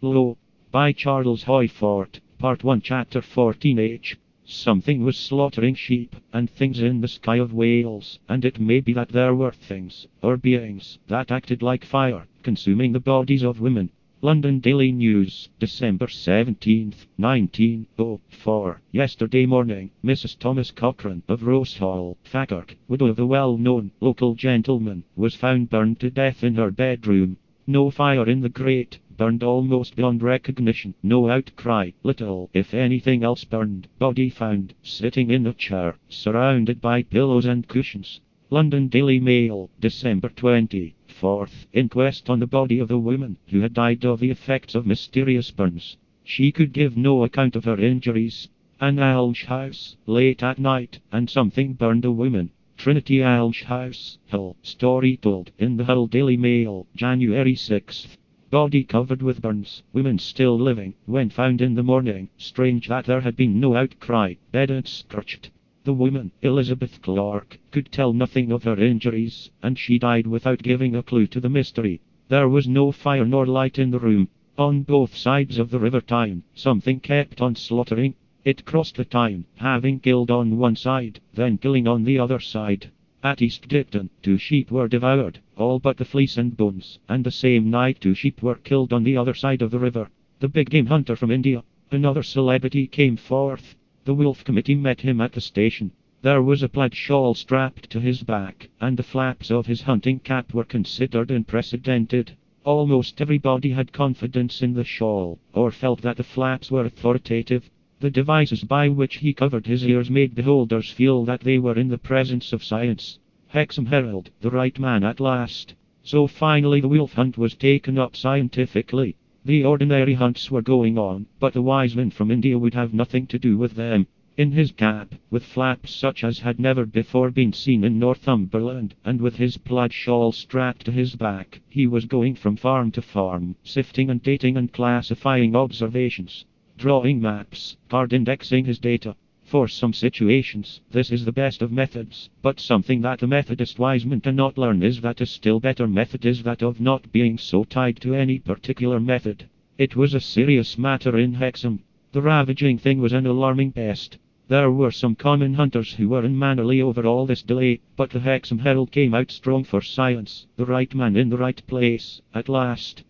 Lo, by Charles Hoyfort, Part 1, Chapter 14H. Something was slaughtering sheep and things in the sky of Wales, and it may be that there were things, or beings, that acted like fire, consuming the bodies of women. London Daily News, December 17th, 1904. Yesterday morning, Mrs. Thomas Cochrane of Rose Hall, Falkirk, widow of the well-known local gentleman, was found burned to death in her bedroom. No fire in the grate, burned almost beyond recognition, no outcry, little if anything else burned. Body found, sitting in a chair, surrounded by pillows and cushions. London Daily Mail, December 24th. Inquest on the body of a woman who had died of the effects of mysterious burns. She could give no account of her injuries. An almshouse, late at night, and something burned a woman. Trinity Almshouse, Hull. Story told in the Hull Daily Mail, January 6th. Body covered with burns, women still living, when found in the morning. Strange that there had been no outcry, bed scorched. The woman, Elizabeth Clark, could tell nothing of her injuries, and she died without giving a clue to the mystery. There was no fire nor light in the room. On both sides of the River Tyne, something kept on slaughtering. It crossed the Tyne, having killed on one side, then killing on the other side. At East Dipton, 2 sheep were devoured, all but the fleece and bones, and the same night 2 sheep were killed on the other side of the river. The big game hunter from India, another celebrity, came forth. The Wolf Committee met him at the station. There was a plaid shawl strapped to his back, and the flaps of his hunting cap were considered unprecedented. Almost everybody had confidence in the shawl, or felt that the flaps were authoritative. The devices by which he covered his ears made beholders feel that they were in the presence of science. Hexham Herald, the right man at last. So finally the wolf hunt was taken up scientifically. The ordinary hunts were going on, but the wise men from India would have nothing to do with them. In his cap, with flaps such as had never before been seen in Northumberland, and with his plaid shawl strapped to his back, he was going from farm to farm, sifting and dating and classifying observations, drawing maps, card indexing his data. For some situations, this is the best of methods, but something that the Methodist wise men cannot learn is that a still better method is that of not being so tied to any particular method. It was a serious matter in Hexham. The ravaging thing was an alarming pest. There were some common hunters who were unmannerly over all this delay, but the Hexham Herald came out strong for science, the right man in the right place, at last.